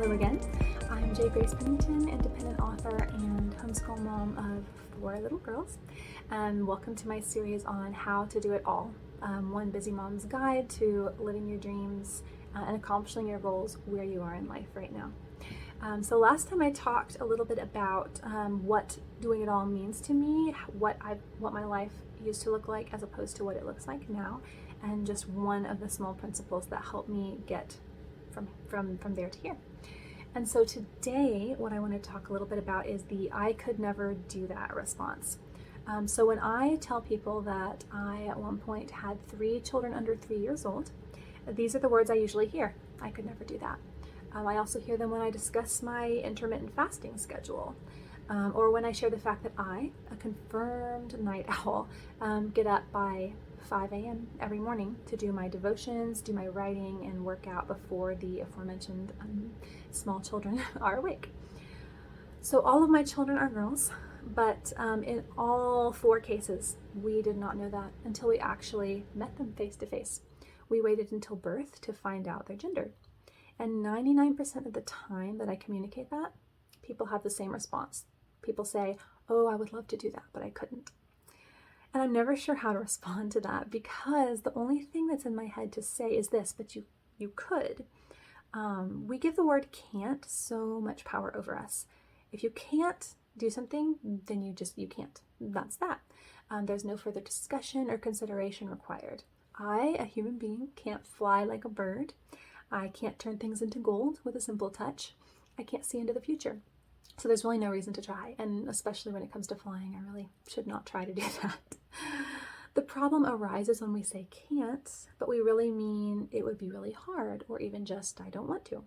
Hello again. I'm J. Grace Pennington, independent author and homeschool mom of 4 little girls. Welcome to my series on how to do it all. One busy mom's guide to living your dreams and accomplishing your goals where you are in life right now. So last time I talked a little bit about what doing it all means to me, what my life used to look like as opposed to what it looks like now, and just one of the small principles that helped me get from there to here. And so today, what I want to talk a little bit about is the "I could never do that" response. So when I tell people that I at one point had 3 children under 3 years old, these are the words I usually hear. I could never do that. I also hear them when I discuss my intermittent fasting schedule, or when I share the fact that I, a confirmed night owl, get up by 5 a.m. every morning to do my devotions, do my writing, and work out before the aforementioned small children are awake. So all of my children are girls, but in all 4 cases, we did not know that until we actually met them face to face. We waited until birth to find out their gender. And 99% of the time that I communicate that, people have the same response. People say, "Oh, I would love to do that, but I couldn't." And I'm never sure how to respond to that because the only thing that's in my head to say is this: but you could. We give the word "can't" so much power over us. If you can't do something, then you can't. That's that. There's no further discussion or consideration required. I, a human being, can't fly like a bird. I can't turn things into gold with a simple touch. I can't see into the future. So there's really no reason to try, and especially when it comes to flying, I really should not try to do that. The problem arises when we say "can't," but we really mean it would be really hard, or even just "I don't want to."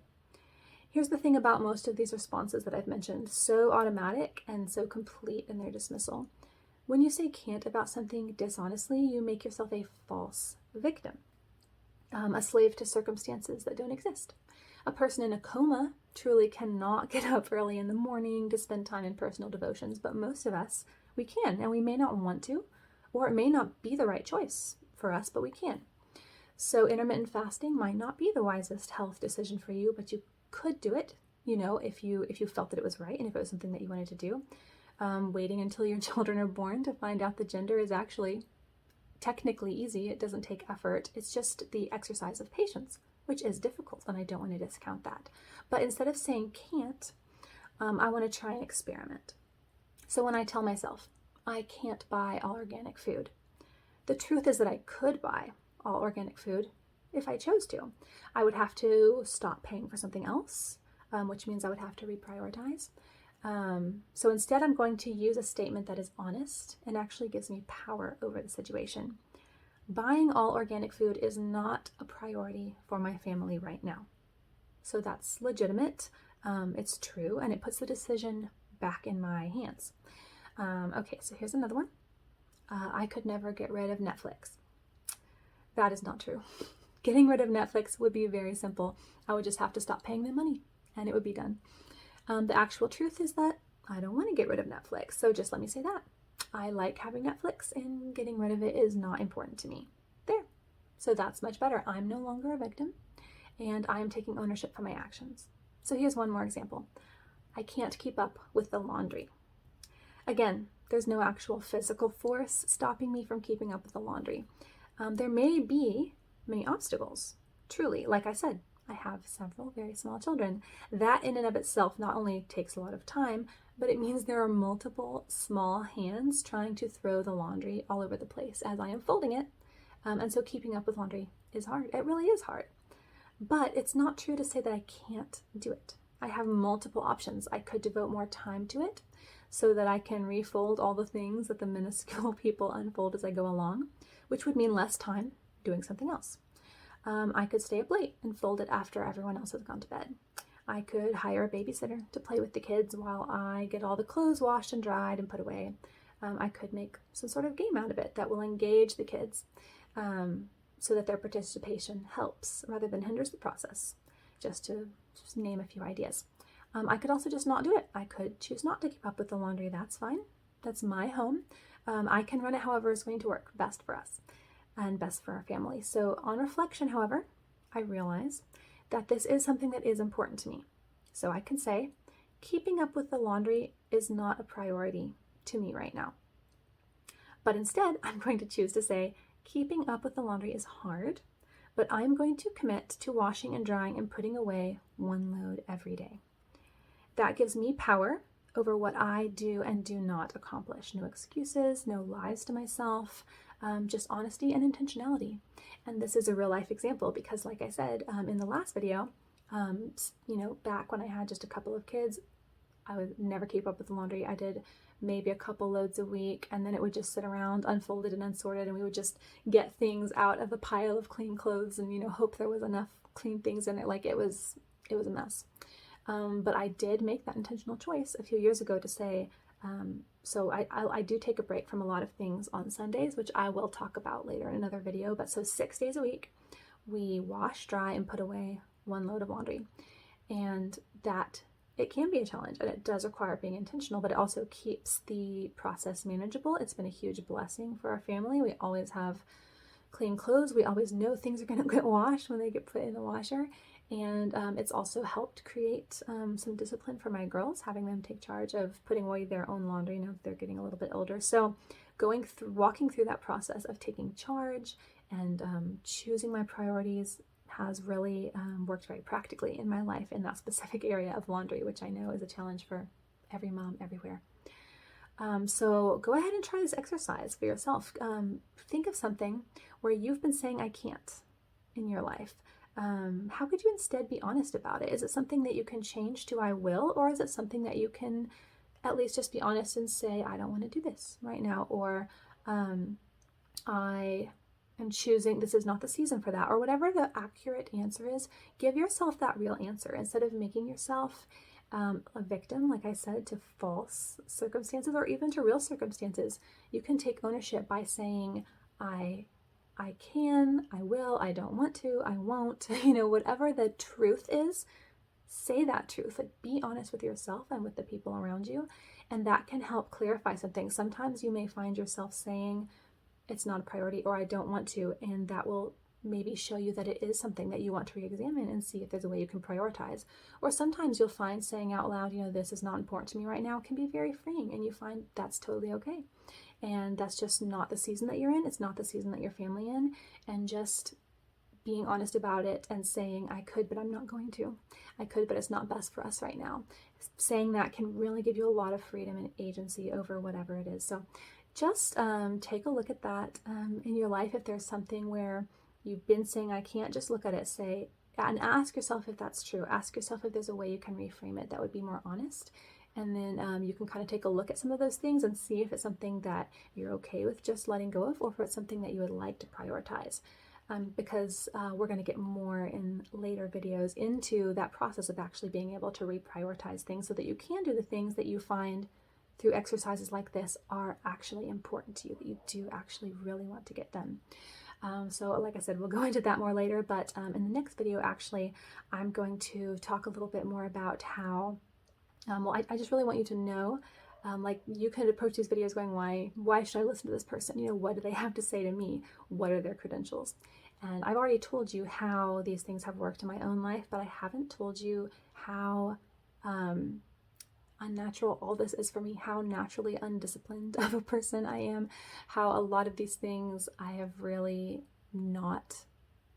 Here's the thing about most of these responses that I've mentioned, so automatic and so complete in their dismissal. When you say "can't" about something dishonestly, you make yourself a false victim, a slave to circumstances that don't exist. A person in a coma truly cannot get up early in the morning to spend time in personal devotions, but most of us, we can, and we may not want to, or it may not be the right choice for us, but we can. So intermittent fasting might not be the wisest health decision for you, but you could do it, if you felt that it was right and if it was something that you wanted to do. Waiting until your children are born to find out the gender is actually technically easy. It doesn't take effort. It's just the exercise of patience, which is difficult, and I don't want to discount that. But instead of saying "can't," I want to try an experiment. So when I tell myself I can't buy all organic food, the truth is that I could buy all organic food if I chose to. I would have to stop paying for something else, which means I would have to reprioritize. So instead, I'm going to use a statement that is honest and actually gives me power over the situation. Buying all organic food is not a priority for my family right now. So that's legitimate. It's true, and it puts the decision back in my hands. Okay, so here's another one. I could never get rid of Netflix. That is not true. Getting rid of Netflix would be very simple. I would just have to stop paying them money, and it would be done. The actual truth is that I don't want to get rid of Netflix, so just let me say that. I like having Netflix, and getting rid of it is not important to me. There. So that's much better. I'm no longer a victim, and I am taking ownership for my actions. So here's one more example. I can't keep up with the laundry. Again, there's no actual physical force stopping me from keeping up with the laundry. There may be many obstacles. Truly, like I said, I have several very small children. That in and of itself not only takes a lot of time, but it means there are multiple small hands trying to throw the laundry all over the place as I am folding it. And so keeping up with laundry is hard. It really is hard. But it's not true to say that I can't do it. I have multiple options. I could devote more time to it so that I can refold all the things that the minuscule people unfold as I go along, which would mean less time doing something else. I could stay up late and fold it after everyone else has gone to bed. I could hire a babysitter to play with the kids while I get all the clothes washed and dried and put away. I could make some sort of game out of it that will engage the kids so that their participation helps rather than hinders the process, just to name a few ideas. I could also just not do it. I could choose not to keep up with the laundry. That's fine. That's my home. I can run it however is going to work best for us and best for our family. So on reflection, however, I realize that this is something that is important to me. So I can say, keeping up with the laundry is not a priority to me right now. But instead, I'm going to choose to say, keeping up with the laundry is hard, but I'm going to commit to washing and drying and putting away one load every day. That gives me power over what I do and do not accomplish. No excuses, no lies to myself, just honesty and intentionality. And this is a real life example because, like I said in the last video, back when I had just a couple of kids, I would never keep up with the laundry. I did maybe a couple loads a week, and then it would just sit around unfolded and unsorted, and we would just get things out of a pile of clean clothes and hope there was enough clean things in it. Like it was a mess. But I did make that intentional choice a few years ago to say, so I do take a break from a lot of things on Sundays, which I will talk about later in another video. But so 6 days a week, we wash, dry, and put away one load of laundry. And that it can be a challenge, and it does require being intentional, but it also keeps the process manageable. It's been a huge blessing for our family. We always have clean clothes. We always know things are going to get washed when they get put in the washer. And it's also helped create some discipline for my girls, having them take charge of putting away their own laundry now that they're getting a little bit older. So walking through that process of taking charge and choosing my priorities has really worked very practically in my life in that specific area of laundry, which I know is a challenge for every mom everywhere. So go ahead and try this exercise for yourself. Think of something where you've been saying I can't in your life. How could you instead be honest about it? Is it something that you can change to I will, or is it something that you can at least just be honest and say, I don't want to do this right now, or I am choosing, this is not the season for that, or whatever the accurate answer is. Give yourself that real answer instead of making yourself a victim, like I said, to false circumstances or even to real circumstances. You can take ownership by saying, I can, I will, I don't want to, I won't, whatever the truth is, say that truth. Like, be honest with yourself and with the people around you, and that can help clarify something. Sometimes you may find yourself saying it's not a priority or I don't want to, and that will maybe show you that it is something that you want to re-examine and see if there's a way you can prioritize. Or sometimes you'll find saying out loud, this is not important to me right now, can be very freeing, and you find that's totally okay. And that's just not the season that you're in. It's not the season that your family in. And just being honest about it and saying, I could, but I'm not going to. I could, but it's not best for us right now. Saying that can really give you a lot of freedom and agency over whatever it is. So just take a look at that in your life. If there's something where you've been saying I can't, just look at it, say, and ask yourself if that's true. Ask yourself if there's a way you can reframe it that would be more honest. And then you can kind of take a look at some of those things and see if it's something that you're okay with just letting go of, or if it's something that you would like to prioritize. Because we're going to get more in later videos into that process of actually being able to reprioritize things so that you can do the things that you find through exercises like this are actually important to you, that you do actually really want to get done. So like I said, we'll go into that more later, but in the next video, actually, I'm going to talk a little bit more about how I just really want you to know, like you could approach these videos going, why should I listen to this person? What do they have to say to me? What are their credentials? And I've already told you how these things have worked in my own life, but I haven't told you how unnatural all this is for me, how naturally undisciplined of a person I am, how a lot of these things I have really not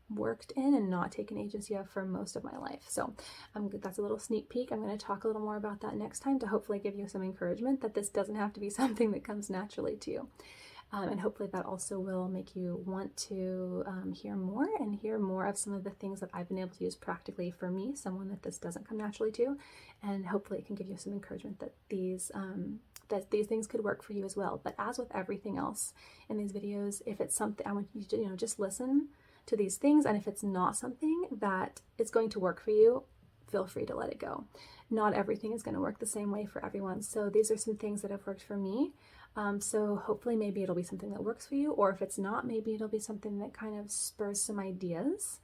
worked in and not taken agency of for most of my life. So that's a little sneak peek. I'm going to talk a little more about that next time to hopefully give you some encouragement that this doesn't have to be something that comes naturally to you. And hopefully that also will make you want to hear more of some of the things that I've been able to use practically for me, someone that this doesn't come naturally to, and hopefully it can give you some encouragement that these things could work for you as well. But as with everything else in these videos, if it's something, I want you to just listen to these things, and if it's not something that is going to work for you, feel free to let it go. Not everything is going to work the same way for everyone. So these are some things that have worked for me. So hopefully maybe it'll be something that works for you, or if it's not, maybe it'll be something that kind of spurs some ideas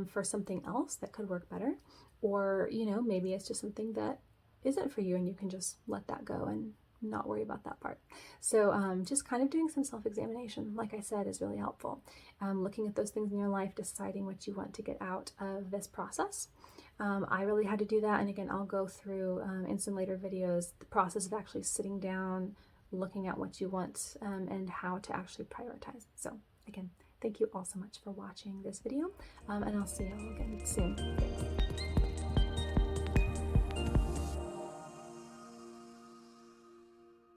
for something else that could work better. Or, maybe it's just something that isn't for you and you can just let that go and not worry about that part. So just kind of doing some self-examination, like I said, is really helpful. Looking at those things in your life, deciding what you want to get out of this process. I really had to do that, and again, I'll go through in some later videos the process of actually sitting down, looking at what you want, and how to actually prioritize. So again, thank you all so much for watching this video, and I'll see you all again soon. Thanks.